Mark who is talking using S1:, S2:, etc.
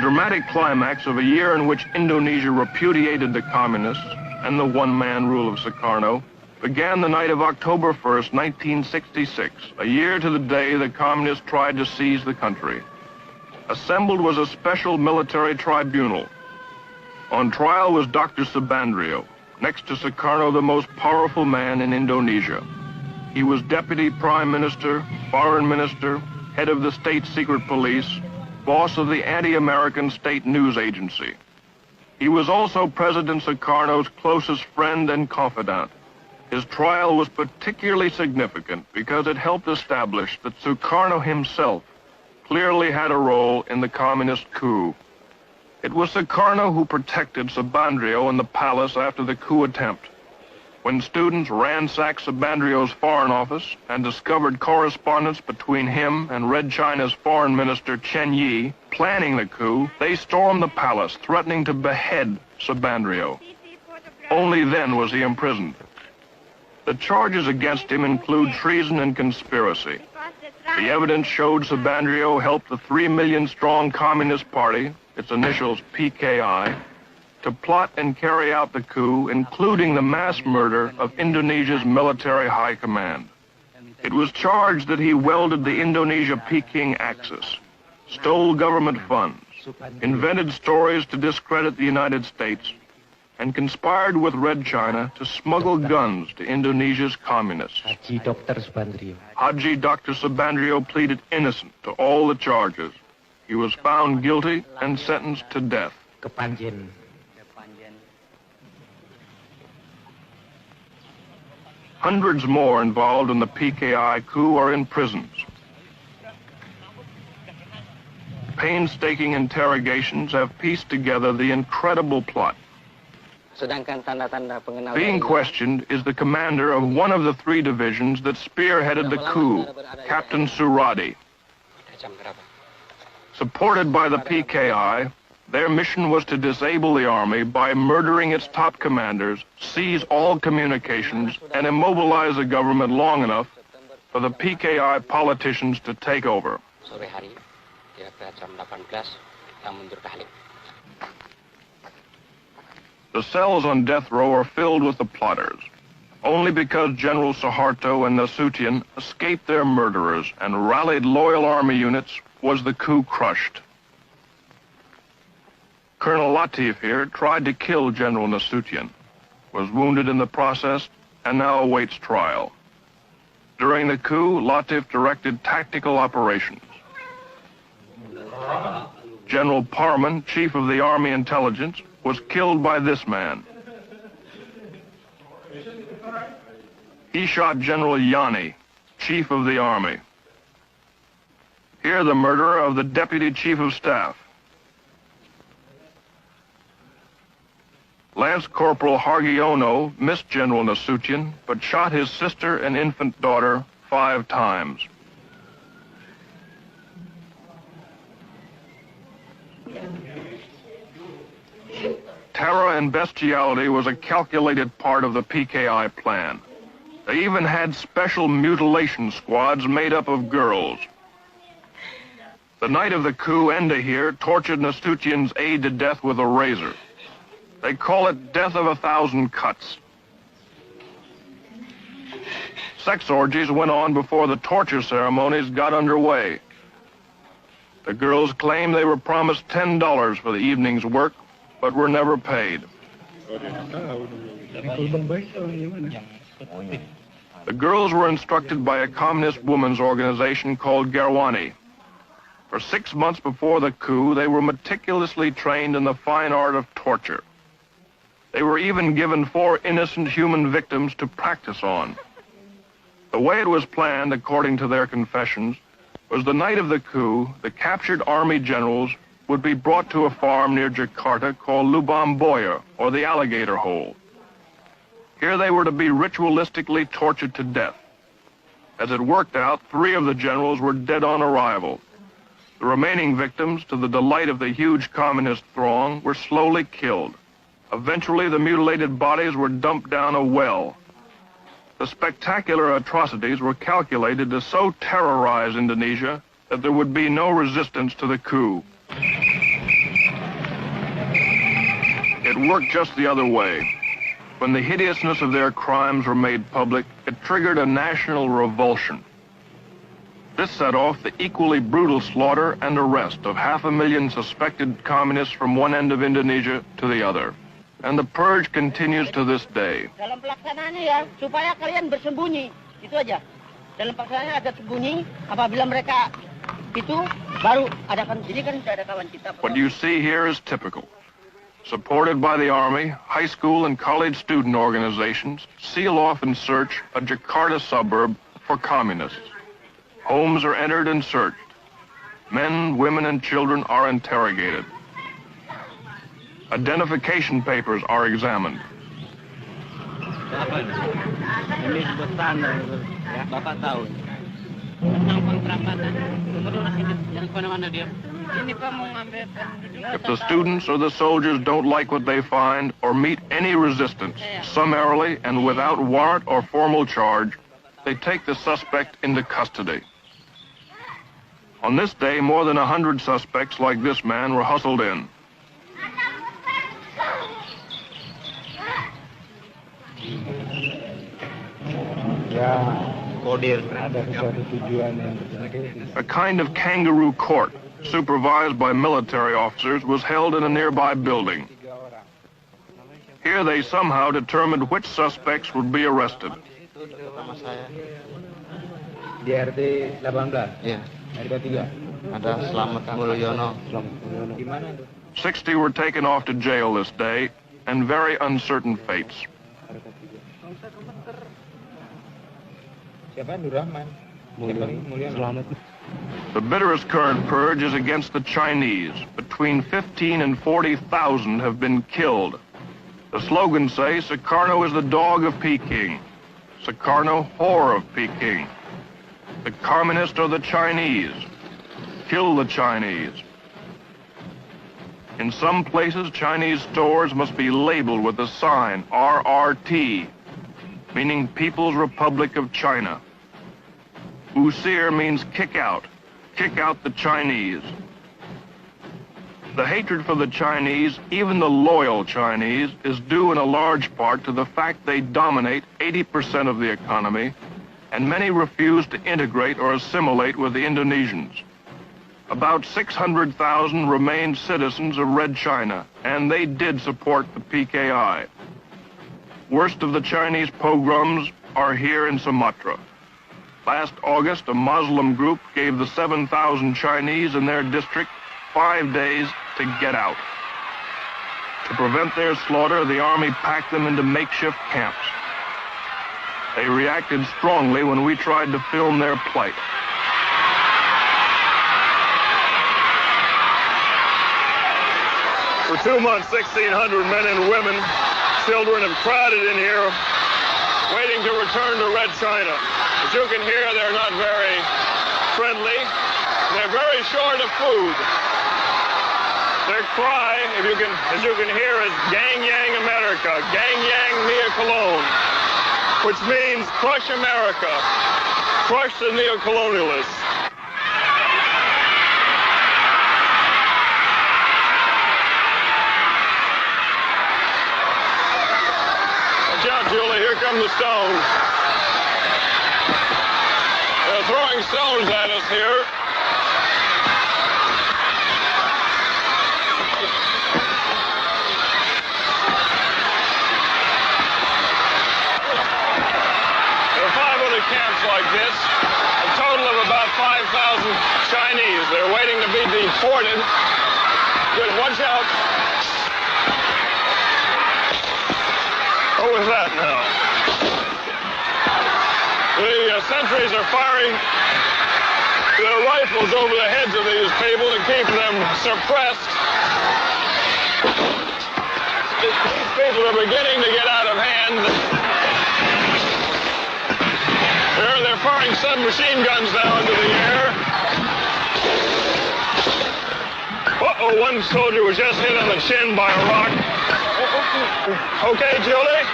S1: dramatic climax of a year in which Indonesia repudiated the communists and the one-man rule of Sukarno began the night of October 1st, 1966, a year to the day the communists tried to seize the country. Assembled was a special military tribunal. On trial was Dr. Subandrio, next to Sukarno the most powerful man in Indonesia. He was Deputy Prime Minister, Foreign Minister, head of the State Secret Police, boss of the anti-American state news agency. He was also President Sukarno's closest friend and confidant. His trial was particularly significant because it helped establish that Sukarno himself clearly had a role in the communist coup. It was Sukarno who protected Subandrio in the palace after the coup attempt. When students ransacked Subandrio's foreign office and discovered correspondence between him and Red China's foreign minister Chen Yi planning the coup, they stormed the palace, threatening to behead Subandrio. Only then was he imprisoned. The charges against him include treason and conspiracy. The evidence showed Subandrio helped the 3 million-strong Communist Party, its initials PKI, to plot and carry out the coup, including the mass murder of Indonesia's military high command. It was charged that he welded the Indonesia-Peking axis, stole government funds, invented stories to discredit the United States, and conspired with Red China to smuggle guns to Indonesia's communists. Haji Dr. Subandrio pleaded innocent to all the charges. He was found guilty and sentenced to death. Hundreds more involved in the PKI coup are in prisons. Painstaking interrogations have pieced together the incredible plot. Being questioned is the commander of one of the 3 divisions that spearheaded the coup, Captain Suradi. Supported by the PKI, their mission was to disable the army by murdering its top commanders, seize all communications, and immobilize the government long enough for the PKI politicians to take over. The cells on death row are filled with the plotters. Only because General Suharto and Nasution escaped their murderers and rallied loyal army units was the coup crushed. Colonel Latif here tried to kill General Nasution, was wounded in the process, and now awaits trial. During the coup, Latif directed tactical operations. General Parman, chief of the Army Intelligence, was killed by this man. He shot General Yani, chief of the army. Here the murderer of the deputy chief of staff. Lance Corporal Hargiono missed General Nasution, but shot his sister and infant daughter 5 times. Terror and bestiality was a calculated part of the PKI plan. They even had special mutilation squads made up of girls. The night of the coup, Enda here tortured Nasution's aide to death with a razor. They call it death of 1,000 cuts. Sex orgies went on before the torture ceremonies got underway. The girls claimed they were promised $10 for the evening's work, but were never paid. The girls were instructed by a communist women's organization called Garwani. For 6 months before the coup, they were meticulously trained in the fine art of torture. They were even given 4 innocent human victims to practice on. The way it was planned, according to their confessions, was the night of the coup, the captured army generals would be brought to a farm near Jakarta called Lubang Buaya, or the Alligator Hole. Here they were to be ritualistically tortured to death. As it worked out, 3 of the generals were dead on arrival. The remaining victims, to the delight of the huge communist throng, were slowly killed. Eventually, the mutilated bodies were dumped down a well. The spectacular atrocities were calculated to so terrorize Indonesia that there would be no resistance to the coup. worked just the other way. When the hideousness of their crimes were made public, it triggered a national revulsion. This set off the equally brutal slaughter and arrest of 500,000 suspected communists from one end of Indonesia to the other. And the purge continues to this day.
S2: Dalam pelaksanaannya ya, supaya kalian bersembunyi. Itu aja. Dalam pelaksanaannya agar sembunyi, apabila mereka itu baru adakan, jadi kan sudah ada kawan kita.
S1: What you see here is typical. Supported by the Army, high school and college student organizations seal off and search a Jakarta suburb for communists. Homes are entered and searched. Men, women, and children are interrogated. Identification papers are examined.
S2: Ini sebutan ya, Bapak tahu. Tentang pengkerapatan, yang mana dia? Ini Pak mau ngambil.
S1: If the students or the soldiers don't like what they find or meet any resistance, summarily and without warrant or formal charge, they take the suspect into custody. On this day, more than 100 suspects like this man were hustled in. A kind of kangaroo court, supervised by military officers, was held in a nearby building. Here they somehow determined which suspects would be arrested.
S3: Di RT 18?
S4: Iya.
S3: RT 3?
S4: Ada Slamet Mulyono.
S1: 60 were taken off to jail this day, and very uncertain fates.
S3: Siapa? Nur Rahman. Mulyono.
S1: The bitterest current purge is against the Chinese. Between 15 and 40,000 have been killed. The slogans say, Sukarno is the dog of Peking. Sukarno, whore of Peking. The communists are the Chinese. Kill the Chinese. In some places, Chinese stores must be labeled with the sign RRT, meaning People's Republic of China. Usir means kick out the Chinese. The hatred for the Chinese, even the loyal Chinese, is due in a large part to the fact they dominate 80% of the economy, and many refuse to integrate or assimilate with the Indonesians. About 600,000 remained citizens of Red China, and they did support the PKI. Worst of the Chinese pogroms are here in Sumatra. Last August, a Muslim group gave the 7,000 Chinese in their district 5 days to get out. To prevent their slaughter, the army packed them into makeshift camps. They reacted strongly when we tried to film their plight. For 2 months, 1,600 men and women, children have crowded in here, waiting to return to Red China. As you can hear, they're not very friendly. They're very short of food. Their cry, as you can hear, is Gang Yang America, Gang Yang Mia Cologne, which means crush America, crush the neocolonialists. Watch out, Julie, here come the stones. They're throwing stones at us here. Camps like this, a total of about 5,000 Chinese. They're waiting to be deported. Good, watch out. What was that now? The sentries are firing their rifles over the heads of these people to keep them suppressed. These people are beginning to get out of hand. They're firing submachine guns now into the air. Uh-oh, one soldier was just hit on the chin by a rock. Okay, Julie?